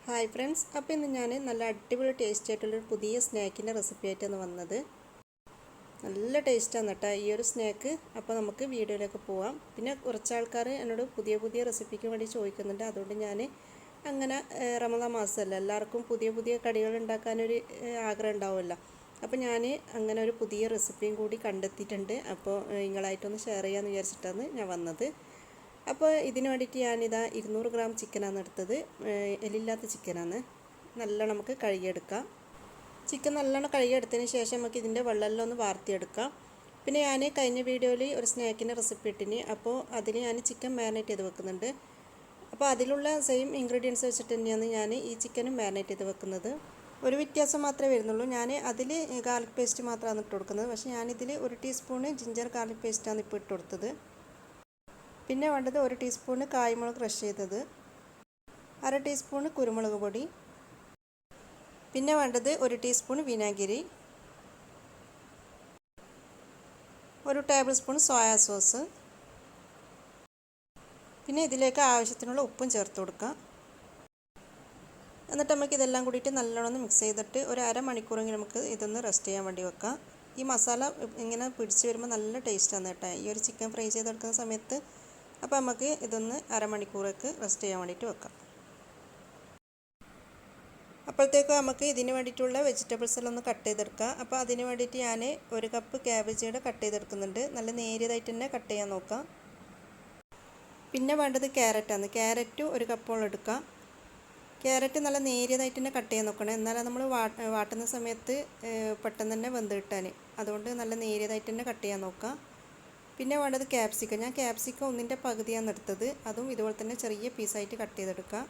Hi friends, അപ്പോൾ ഇന്ന് ഞാൻ നല്ല അടിപൊളി ടേസ്റ്റ് ആയിട്ടുള്ളൊരു പുതിയ സ്നാക്കിൻ്റെ റെസിപ്പി ആയിട്ടാണ് വന്നത്. നല്ല ടേസ്റ്റാണ് കേട്ടോ ഈ ഒരു സ്നാക്ക്. അപ്പോൾ നമുക്ക് വീഡിയോയിലേക്ക് പോവാം. പിന്നെ കുറച്ച് ആൾക്കാർ എന്നോട് പുതിയ പുതിയ റെസിപ്പിക്ക് വേണ്ടി ചോദിക്കുന്നുണ്ട്. അതുകൊണ്ട് ഞാൻ അങ്ങനെ റമദാൻ മാസമല്ല, എല്ലാവർക്കും പുതിയ പുതിയ കടികൾ ഉണ്ടാക്കാനൊരു ആഗ്രഹം ഉണ്ടാവുമല്ലോ. അപ്പോൾ ഞാൻ അങ്ങനെ ഒരു പുതിയ റെസിപ്പിയും കൂടി കണ്ടെത്തിയിട്ടുണ്ട്. അപ്പോൾ നിങ്ങളായിട്ടൊന്ന് ഷെയർ ചെയ്യാമെന്ന് വിചാരിച്ചിട്ടാണ് ഞാൻ വന്നത്. അപ്പോൾ ഇതിന് വേണ്ടിയിട്ട് ഞാനിതാ 200 ഗ്രാം ചിക്കനാണ് എടുത്തത്. എല്ലില്ലാത്ത ചിക്കനാണ്. നല്ലോണം നമുക്ക് കഴുകിയെടുക്കാം. ചിക്കൻ നല്ലോണം കഴുകിയെടുത്തതിന് ശേഷം നമുക്ക് ഇതിൻ്റെ വെള്ളമെല്ലാം ഒന്ന് വാർത്തിയെടുക്കാം. പിന്നെ ഞാൻ കഴിഞ്ഞ വീഡിയോയിൽ ഒരു സ്നാക്കിൻ്റെ റെസിപ്പി ഇട്ടിന്. അപ്പോൾ അതിൽ ഞാൻ ചിക്കൻ മാരിനേറ്റ് ചെയ്ത് വെക്കുന്നുണ്ട്. അപ്പോൾ അതിലുള്ള സെയിം ഇൻഗ്രീഡിയൻസ് വെച്ചിട്ട് തന്നെയാണ് ഞാൻ ഈ ചിക്കനും മാരിനേറ്റ് ചെയ്ത് വെക്കുന്നത്. ഒരു വ്യത്യാസം മാത്രമേ വരുന്നുള്ളൂ. ഞാൻ അതിൽ ഗാർലിക് പേസ്റ്റ് മാത്രമാണ് ഇട്ട് കൊടുക്കുന്നത്. പക്ഷേ ഞാനിതിൽ 1 ടീസ്പൂണ് ജിഞ്ചർ ഗാർലിക് പേസ്റ്റാണ് ഇപ്പോൾ ഇട്ട് കൊടുത്തത്. പിന്നെ വേണ്ടത് 1 ടീസ്പൂണ് കായ്മുളക് ക്രഷ് ചെയ്തത്, 1/2 ടീസ്പൂണ് കുരുമുളക് പൊടി, പിന്നെ വേണ്ടത് 1 ടീസ്പൂൺ വിനാഗിരി, 1 ടേബിൾ സ്പൂൺ സോയാ സോസ്, പിന്നെ ഇതിലേക്ക് ആവശ്യത്തിനുള്ള ഉപ്പും ചേർത്ത് കൊടുക്കാം. എന്നിട്ട് നമുക്ക് ഇതെല്ലാം കൂടിയിട്ട് നല്ലോണം മിക്സ് ചെയ്തിട്ട് ഒരു അരമണിക്കൂറെങ്കിലും നമുക്ക് ഇതൊന്ന് റെസ്റ്റ് ചെയ്യാൻ വേണ്ടി വെക്കാം. ഈ മസാല ഇങ്ങനെ പിടിച്ച് വരുമ്പോൾ നല്ല ടേസ്റ്റാണ് കേട്ടോ ഈ ഒരു ചിക്കൻ ഫ്രൈ ചെയ്തെടുക്കുന്ന സമയത്ത്. അപ്പോൾ നമുക്ക് ഇതൊന്ന് അരമണിക്കൂറൊക്കെ റെസ്റ്റ് ചെയ്യാൻ വേണ്ടിയിട്ട് വെക്കാം. അപ്പോഴത്തേക്ക് നമുക്ക് ഇതിന് വേണ്ടിയിട്ടുള്ള വെജിറ്റബിൾസ് എല്ലാം ഒന്ന് കട്ട് ചെയ്തെടുക്കാം. അപ്പോൾ അതിന് വേണ്ടിയിട്ട് ഞാൻ 1 കപ്പ് ക്യാബേജിയുടെ കട്ട് ചെയ്തെടുക്കുന്നുണ്ട്. നല്ല നേരിയതായിട്ട് തന്നെ കട്ട് ചെയ്യാൻ നോക്കാം. പിന്നെ വേണ്ടത് ക്യാരറ്റാണ്. ക്യാരറ്റ് 1 കപ്പോളം എടുക്കാം. ക്യാരറ്റ് നല്ല നേരിയതായിട്ട് തന്നെ കട്ട് ചെയ്യാൻ നോക്കണം. എന്നാലും നമ്മൾ വാട്ടുന്ന സമയത്ത് പെട്ടെന്ന് തന്നെ വെന്ത് കിട്ടാൻ. അതുകൊണ്ട് നല്ല നേരിയതായിട്ട് തന്നെ കട്ട് ചെയ്യാൻ നോക്കാം. പിന്നെ വേണ്ടത് ക്യാപ്സിക്കം. ഞാൻ ക്യാപ്സിക്കം 1/2 പകുതിയാണ് എടുത്തത്. അതും ഇതുപോലെ തന്നെ ചെറിയ പീസായിട്ട് കട്ട് ചെയ്തെടുക്കാം.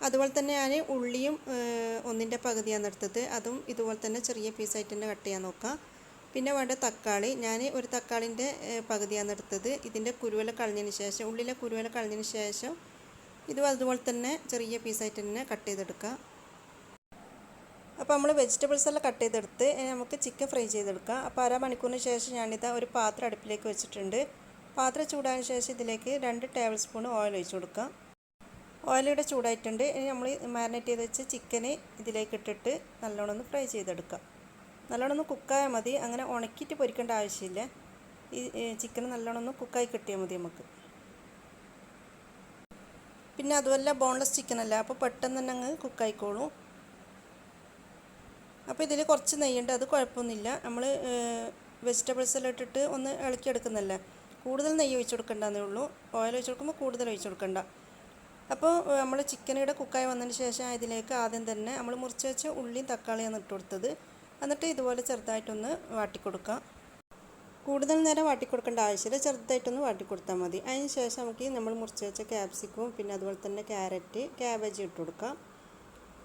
അതുപോലെ തന്നെ ഞാൻ ഉള്ളിയും 1/2 പകുതിയാണ് എടുത്തത്. അതും ഇതുപോലെ തന്നെ ചെറിയ പീസായിട്ട് തന്നെ കട്ട് ചെയ്യാൻ നോക്കാം. പിന്നെ വേണ്ട തക്കാളി. ഞാൻ ഒരു തക്കാളിൻ്റെ പകുതിയാണ് എടുത്തത്. ഇതിൻ്റെ കുരുവല കളഞ്ഞതിന് ശേഷം, ഉള്ളിലെ കുരുവല കളഞ്ഞതിന് ശേഷം ഇതും അതുപോലെ തന്നെ ചെറിയ പീസായിട്ട് തന്നെ കട്ട് ചെയ്തെടുക്കാം. അപ്പോൾ നമ്മൾ വെജിറ്റബിൾസ് എല്ലാം കട്ട് ചെയ്തെടുത്ത് നമുക്ക് ചിക്കൻ ഫ്രൈ ചെയ്തെടുക്കാം. അപ്പോൾ അരമണിക്കൂറിന് ശേഷം ഞാനിതാ ഒരു പാത്രം അടുപ്പിലേക്ക് വെച്ചിട്ടുണ്ട്. പാത്രം ചൂടായതിനു ശേഷം ഇതിലേക്ക് 2 ടേബിൾ സ്പൂൺ ഓയിൽ ഒഴിച്ച് കൊടുക്കാം. ഓയിലിവിടെ ചൂടായിട്ടുണ്ട്. ഇനി നമ്മൾ മാരിനേറ്റ് ചെയ്ത് വെച്ച് ചിക്കന് ഇതിലേക്ക് ഇട്ടിട്ട് നല്ലോണം ഒന്ന് ഫ്രൈ ചെയ്തെടുക്കാം. നല്ലോണം ഒന്ന് കുക്കായാൽ മതി. അങ്ങനെ ഉണക്കിയിട്ട് പൊരിക്കേണ്ട ആവശ്യമില്ല. ഈ ചിക്കൻ നല്ലോണം ഒന്ന് കുക്കായി കിട്ടിയാൽ മതി നമുക്ക്. പിന്നെ അതുമല്ല ബോൺലെസ് ചിക്കൻ അല്ല, അപ്പോൾ പെട്ടെന്ന് തന്നെ അങ്ങ് കുക്കായിക്കോളും. അപ്പോൾ ഇതിൽ കുറച്ച് നെയ്യുണ്ട്, അത് കുഴപ്പമൊന്നുമില്ല. നമ്മൾ വെജിറ്റബിൾസ് എല്ലാം ഇട്ടിട്ട് ഒന്ന് ഇളക്കിയെടുക്കുന്നല്ലേ. കൂടുതൽ നെയ്യ് ഒഴിച്ച് കൊടുക്കേണ്ടതേ ഉള്ളൂ. ഓയിൽ ഒഴിച്ച് കൊടുക്കുമ്പോൾ കൂടുതൽ ഒഴിച്ച് കൊടുക്കണ്ട. അപ്പോൾ നമ്മൾ ചിക്കനിവിടെ കുക്കായി വന്നതിന് ശേഷം ഇതിലേക്ക് ആദ്യം തന്നെ നമ്മൾ മുറിച്ച് വെച്ച ഉള്ളിയും തക്കാളിയാണ് ഇട്ട് കൊടുത്തത്. എന്നിട്ട് ഇതുപോലെ ചെറുതായിട്ടൊന്ന് വാട്ടിക്കൊടുക്കാം. കൂടുതൽ നേരം വാട്ടിക്കൊടുക്കേണ്ട ആവശ്യമില്ല, ചെറുതായിട്ടൊന്ന് വാട്ടിക്കൊടുത്താൽ മതി. അതിന് ശേഷം നമുക്ക് നമ്മൾ മുറിച്ച് വെച്ച ക്യാപ്സിക്കവും പിന്നെ അതുപോലെ തന്നെ ക്യാരറ്റ്, ക്യാബേജ് ഇട്ട് കൊടുക്കാം.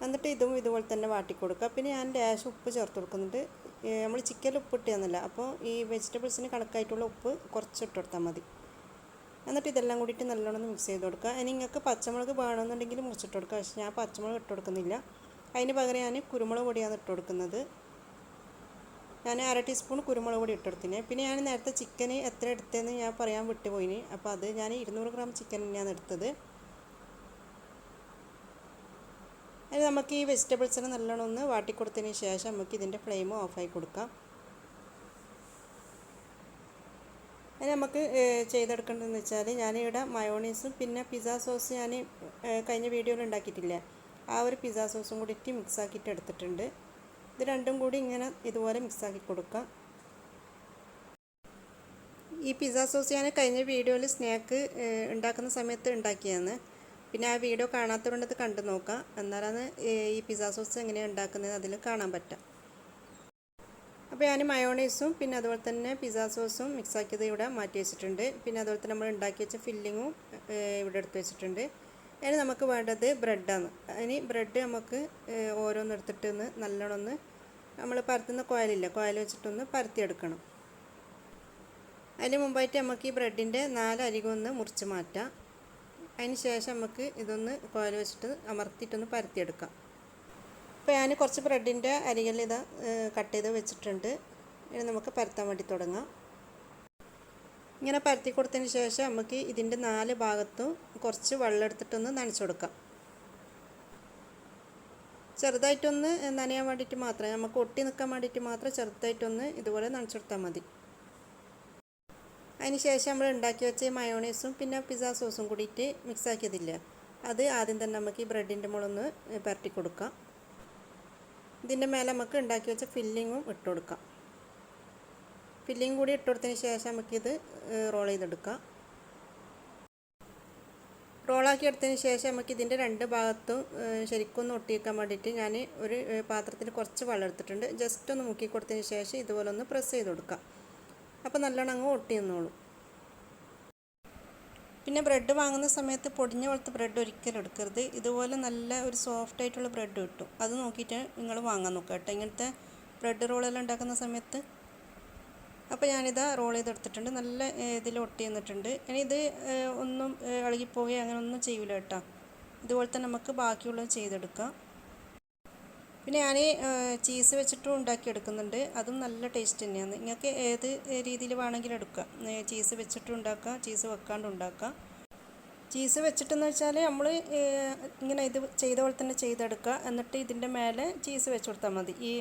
എന്നിട്ട് ഇതും ഇതുപോലെ തന്നെ വാട്ടിക്കൊടുക്കുക. പിന്നെ ഞാൻ ലേശം ഉപ്പ് ചേർത്ത് കൊടുക്കുന്നുണ്ട്. നമ്മൾ ചിക്കനിൽ ഉപ്പ് ഇട്ടതെന്നല്ല, അപ്പോൾ ഈ വെജിറ്റബിൾസിന് കണക്കായിട്ടുള്ള ഉപ്പ് കുറച്ച് ഇട്ട് കൊടുത്താൽ മതി. എന്നിട്ട് ഇതെല്ലാം കൂടിയിട്ട് നല്ലോണം മിക്സ് ചെയ്ത് കൊടുക്കുക. ഇനി നിങ്ങൾക്ക് പച്ചമുളക് വേണമെന്നുണ്ടെങ്കിൽ മുറിച്ചിട്ട് കൊടുക്കുക. പക്ഷേ ഞാൻ പച്ചമുളക് ഇട്ട് കൊടുക്കുന്നില്ല. അതിന് പകരം ഞാൻ കുരുമുളക് പൊടിയാണ് ഇട്ട് കൊടുക്കുന്നത്. ഞാൻ 1/2 ടീസ്പൂൺ കുരുമുളക് പൊടി ഇട്ടെടുത്തിന്. പിന്നെ ഞാൻ നേരത്തെ ചിക്കന് എത്ര എടുത്തതെന്ന് ഞാൻ പറയാൻ വിട്ടുപോയിന്. അപ്പോൾ അത് ഞാൻ 200 ഗ്രാം ചിക്കൻ തന്നെയാണ് എടുത്തത്. അതിന് നമുക്ക് ഈ വെജിറ്റബിൾസിനെ നല്ലോണം ഒന്ന് വാട്ടിക്കൊടുത്തതിന് ശേഷം നമുക്ക് ഇതിൻ്റെ ഫ്ലെയിം ഓഫായി കൊടുക്കാം. അതിന് നമുക്ക് ചെയ്തെടുക്കേണ്ടതെന്ന് വെച്ചാൽ ഞാനിവിടെ മയോണീസും പിന്നെ പിസ്സ സോസ് ഞാൻ കഴിഞ്ഞ വീഡിയോയിൽ ഉണ്ടാക്കിയിട്ടില്ലേ, ആ ഒരു പിസ്സ സോസും കൂടിയിട്ട് മിക്സ് ആക്കിയിട്ട് എടുത്തിട്ടുണ്ട്. ഇത് രണ്ടും കൂടി ഇങ്ങനെ ഇതുപോലെ മിക്സാക്കി കൊടുക്കാം. ഈ പിസ്സ സോസ് ഞാൻ കഴിഞ്ഞ വീഡിയോയിൽ സ്നാക്ക് ഉണ്ടാക്കുന്ന സമയത്ത് ഉണ്ടാക്കിയതാണ്. പിന്നെ ആ വീഡിയോ കാണാത്തതുകൊണ്ട് അത് കണ്ടു നോക്കാം. എന്നാലാണ് ഈ പിസ്സ സോസ് എങ്ങനെയാണ് ഉണ്ടാക്കുന്നത് അതിൽ കാണാൻ പറ്റുക. അപ്പോൾ ഞാൻ മയോണൈസും പിന്നെ അതുപോലെ തന്നെ പിസ്സ സോസും മിക്സാക്കിയത് ഇവിടെ മാറ്റി വെച്ചിട്ടുണ്ട്. പിന്നെ അതുപോലെ തന്നെ നമ്മൾ ഉണ്ടാക്കി വെച്ച ഫില്ലിങ്ങും ഇവിടെ എടുത്ത് വെച്ചിട്ടുണ്ട്. ഇനി നമുക്ക് വേണ്ടത് ബ്രെഡാണ്. ഇനി ബ്രെഡ് നമുക്ക് ഓരോന്നെടുത്തിട്ട് നല്ലോണം ഒന്ന് നമ്മൾ പരത്തുന്ന കോയലില്ല, കോയൽ വെച്ചിട്ടൊന്ന് പരത്തിയെടുക്കണം. അതിന് മുമ്പായിട്ട് നമുക്ക് ഈ ബ്രെഡിൻ്റെ 4 അരികൊന്ന് മുറിച്ച് മാറ്റാം. അതിന് ശേഷം നമുക്ക് ഇതൊന്ന് കോയൽ വെച്ചിട്ട് അമർത്തിയിട്ടൊന്ന് പരത്തിയെടുക്കാം. അപ്പോൾ ഞാൻ കുറച്ച് ബ്രെഡിൻ്റെ അരികളിൽ ഇത് കട്ട് ചെയ്ത് വെച്ചിട്ടുണ്ട്. ഇനി നമുക്ക് പരത്താൻ വേണ്ടി തുടങ്ങാം. ഇങ്ങനെ പരത്തി കൊടുത്തതിന് ശേഷം നമുക്ക് ഇതിൻ്റെ 4 ഭാഗത്തും കുറച്ച് വെള്ളം എടുത്തിട്ടൊന്ന് നനച്ച് കൊടുക്കാം. ചെറുതായിട്ടൊന്ന് നനയാൻ വേണ്ടിയിട്ട് മാത്രം, നമുക്ക് ഒട്ടി നിൽക്കാൻ വേണ്ടിയിട്ട് മാത്രം ചെറുതായിട്ടൊന്ന് ഇതുപോലെ നനച്ചെടുത്താൽ മതി. അതിന് ശേഷം നമ്മൾ ഉണ്ടാക്കി വെച്ച മയോണൈസും പിന്നെ പിസ്സ സോസും കൂടിയിട്ട് മിക്സ് ആക്കിയതില്ലേ, അത് ആദ്യം തന്നെ നമുക്ക് ഈ ബ്രെഡിൻ്റെ മുകളൊന്ന് പുരട്ടി കൊടുക്കാം. ഇതിൻ്റെ മേലെ നമുക്ക് ഉണ്ടാക്കി വെച്ച ഫില്ലിങ്ങും ഇട്ട് കൊടുക്കാം. ഫില്ലിങ് കൂടി ഇട്ട് കൊടുത്തതിന് ശേഷം നമുക്കിത് റോൾ ചെയ്തെടുക്കാം. റോളാക്കി എടുത്തതിന് ശേഷം നമുക്ക് ഇതിൻ്റെ രണ്ട് ഭാഗത്തും ശരിക്കൊന്ന് ഒട്ടിക്കാൻ വേണ്ടിയിട്ട് ഞാൻ ഒരു പാത്രത്തിൽ കുറച്ച് വെള്ളം എടുത്തിട്ടുണ്ട്. ജസ്റ്റ് ഒന്ന് മുക്കി കൊടുത്തതിന് ശേഷം ഇതുപോലെ ഒന്ന് പ്രസ് ചെയ്ത് കൊടുക്കാം. അപ്പോൾ നല്ലോണം അങ്ങ് ഒട്ടി നിന്നോളും. പിന്നെ ബ്രെഡ് വാങ്ങുന്ന സമയത്ത് പൊടിഞ്ഞ പോലത്തെ ബ്രെഡ് ഒരിക്കലും എടുക്കരുത്. ഇതുപോലെ നല്ല ഒരു സോഫ്റ്റ് ആയിട്ടുള്ള ബ്രെഡ് കിട്ടും, അത് നോക്കിയിട്ട് നിങ്ങൾ വാങ്ങാൻ നോക്കുക കേട്ടോ, ഇങ്ങനത്തെ ബ്രെഡ് റോളെല്ലാം ഉണ്ടാക്കുന്ന സമയത്ത്. അപ്പോൾ ഞാനിതാ റോൾ ചെയ്തെടുത്തിട്ടുണ്ട്, നല്ല ഇതിൽ ഒട്ടി നിന്നിട്ടുണ്ട്. ഇനി ഇത് ഒന്നും ഇളകിപ്പോവുകയോ അങ്ങനെ ഒന്നും ചെയ്യില്ല കേട്ടോ. ഇതുപോലെ തന്നെ നമുക്ക് ബാക്കിയുള്ളത് ചെയ്തെടുക്കാം. പിന്നെ ഞാൻ ചീസ് വെച്ചിട്ടും ഉണ്ടാക്കിയെടുക്കുന്നുണ്ട്, അതും നല്ല ടേസ്റ്റ് തന്നെയാണ്. നിങ്ങൾക്ക് ഏത് രീതിയിൽ വേണമെങ്കിലും എടുക്കാം. ചീസ് വെച്ചിട്ടും ഉണ്ടാക്കാം, ചീസ് വെക്കാണ്ട് ഉണ്ടാക്കാം. ചീസ് വെച്ചിട്ടെന്ന് വെച്ചാൽ നമ്മൾ ഇങ്ങനെ ഇത് ചെയ്ത പോലെ തന്നെ ചെയ്തെടുക്കുക. എന്നിട്ട് ഇതിൻ്റെ മേലെ ചീസ് വെച്ച് കൊടുത്താൽ മതി, ഈ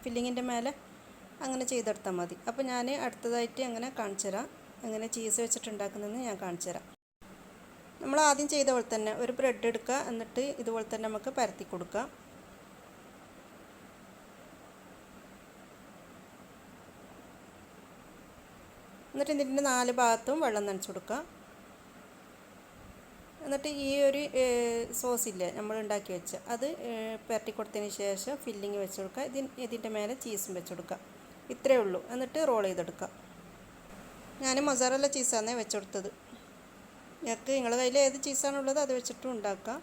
ഫില്ലിങ്ങിൻ്റെ മേലെ അങ്ങനെ ചെയ്തെടുത്താൽ മതി. അപ്പോൾ ഞാൻ അടുത്തതായിട്ട് അങ്ങനെ കാണിച്ചു തരാം, അങ്ങനെ ചീസ് വെച്ചിട്ടുണ്ടാക്കുന്നതെന്ന് ഞാൻ കാണിച്ചു തരാം. നമ്മൾ ആദ്യം ചെയ്ത പോലെ തന്നെ ഒരു ബ്രെഡ് എടുക്കുക, എന്നിട്ട് ഇതുപോലെ തന്നെ നമുക്ക് പരത്തി കൊടുക്കാം. എന്നിട്ട് ഇതിൻ്റെ 4 ഭാഗത്തും വെള്ളം നനച്ച് കൊടുക്കുക. എന്നിട്ട് ഈ ഒരു സോസില്ലേ നമ്മൾ ഉണ്ടാക്കി വെച്ച അത് പരട്ടി കൊടുത്തതിന് ശേഷം ഫില്ലിങ് വെച്ച് കൊടുക്കുക. ഇതിൻ്റെ മേലെ ചീസും വെച്ച് കൊടുക്കുക. ഇത്രയേ ഉള്ളൂ. എന്നിട്ട് റോൾ ചെയ്തെടുക്കുക. ഞാൻ മൊസറല്ല ചീസാണ് വെച്ച് കൊടുത്തത്. ഞങ്ങൾക്ക് നിങ്ങളുടെ കയ്യിൽ ഏത് ചീസാണുള്ളത് അത് വെച്ചിട്ടും ഉണ്ടാക്കാം.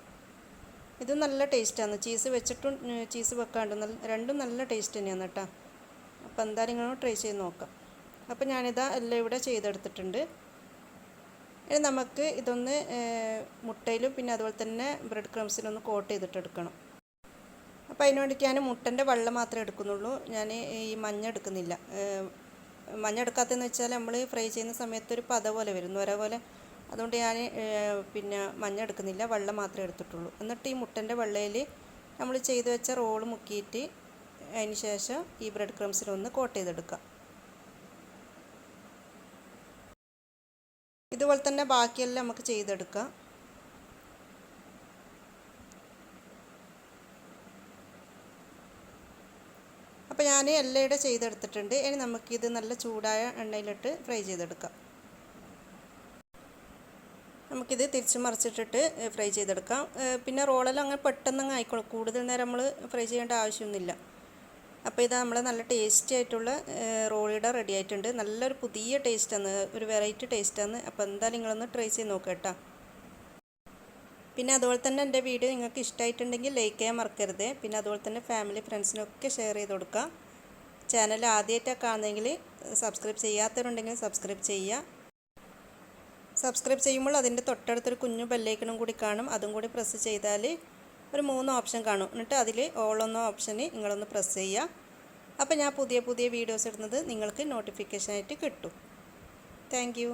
ഇത് നല്ല ടേസ്റ്റാണ്, ചീസ് വെച്ചിട്ടും ചീസ് വെക്കാണ്ട് രണ്ടും നല്ല ടേസ്റ്റ് തന്നെയാണ് കേട്ടോ. അപ്പോൾ എന്തായാലും നിങ്ങൾ ട്രൈ ചെയ്ത് നോക്കാം. അപ്പോൾ ഞാനിതാ എല്ലാം ഇവിടെ ചെയ്തെടുത്തിട്ടുണ്ട്. ഇനി നമുക്ക് ഇതൊന്ന് മുട്ടയിലും പിന്നെ അതുപോലെ തന്നെ ബ്രെഡ് ക്രംസിലൊന്ന് കോട്ട് ചെയ്തിട്ടെടുക്കണം. അപ്പോൾ അതിന് വേണ്ടിയിട്ട് ഞാൻ മുട്ടൻ്റെ വെള്ളം മാത്രമേ എടുക്കുന്നുള്ളൂ, ഞാൻ ഈ മഞ്ഞ എടുക്കുന്നില്ല. മഞ്ഞ എടുക്കാത്തതെന്ന് വെച്ചാൽ നമ്മൾ ഫ്രൈ ചെയ്യുന്ന സമയത്ത് ഒരു പത പോലെ വരും, ഒര പോലെ. അതുകൊണ്ട് ഞാൻ പിന്നെ മഞ്ഞ എടുക്കുന്നില്ല, വെള്ളം മാത്രമേ എടുത്തിട്ടുള്ളൂ. എന്നിട്ട് ഈ മുട്ടൻ്റെ വെള്ളയിൽ നമ്മൾ ചെയ്ത് വെച്ച റോള് മുക്കിയിട്ട് അതിന് ശേഷം ഈ ബ്രെഡ് ക്രംസിലൊന്ന് കോട്ട് ചെയ്തെടുക്കാം. ഇതുപോലെ തന്നെ ബാക്കിയെല്ലാം നമുക്ക് ചെയ്തെടുക്കാം. അപ്പോൾ ഞാൻ എല്ലാം ഇവിടെ ചെയ്തെടുത്തിട്ടുണ്ട്. ഇനി നമുക്കിത് നല്ല ചൂടായ എണ്ണയിലിട്ട് ഫ്രൈ ചെയ്തെടുക്കാം. നമുക്കിത് തിരിച്ച് മറിച്ചിട്ടിട്ട് ഫ്രൈ ചെയ്തെടുക്കാം. പിന്നെ റോളെല്ലാം അങ്ങനെ പെട്ടെന്ന് ആയിക്കോളും, കൂടുതൽ നേരം നമ്മൾ ഫ്രൈ ചെയ്യേണ്ട ആവശ്യമൊന്നുമില്ല. അപ്പോൾ ഇത് നമ്മൾ നല്ല ടേസ്റ്റി ആയിട്ടുള്ള റോളിയുടെ റെഡി ആയിട്ടുണ്ട്. നല്ലൊരു പുതിയ ടേസ്റ്റാണ്, ഒരു വെറൈറ്റി ടേസ്റ്റാണ്. അപ്പോൾ എന്തായാലും നിങ്ങളൊന്ന് ട്രൈ ചെയ്ത് നോക്കുക കേട്ടോ. പിന്നെ അതുപോലെ തന്നെ എൻ്റെ വീഡിയോ നിങ്ങൾക്ക് ഇഷ്ടമായിട്ടുണ്ടെങ്കിൽ ലൈക്ക് ചെയ്യാൻ മറക്കരുത്. പിന്നെ അതുപോലെ തന്നെ ഫാമിലി ഫ്രണ്ട്സിനൊക്കെ ഷെയർ ചെയ്ത് കൊടുക്കുക. ചാനൽ ആദ്യമായിട്ടാണ് കാണുന്നതെങ്കിൽ സബ്സ്ക്രൈബ് ചെയ്യാത്തവരുണ്ടെങ്കിൽ സബ്സ്ക്രൈബ് ചെയ്യുക. സബ്സ്ക്രൈബ് ചെയ്യുമ്പോൾ അതിൻ്റെ തൊട്ടടുത്തൊരു കുഞ്ഞു ബെല്ലൈക്കണും കൂടി കാണും, അതും കൂടി പ്രസ് ചെയ്താൽ ഒരു 3 ഓപ്ഷൻ കാണും. എന്നിട്ട് അതിൽ ഓൾ എന്ന ഓപ്ഷന് നിങ്ങളൊന്ന് പ്രസ് ചെയ്യുക. അപ്പോൾ ഞാൻ പുതിയ വീഡിയോസ് ഇടുന്നത് നിങ്ങൾക്ക് നോട്ടിഫിക്കേഷനായിട്ട് കിട്ടും. Thank you.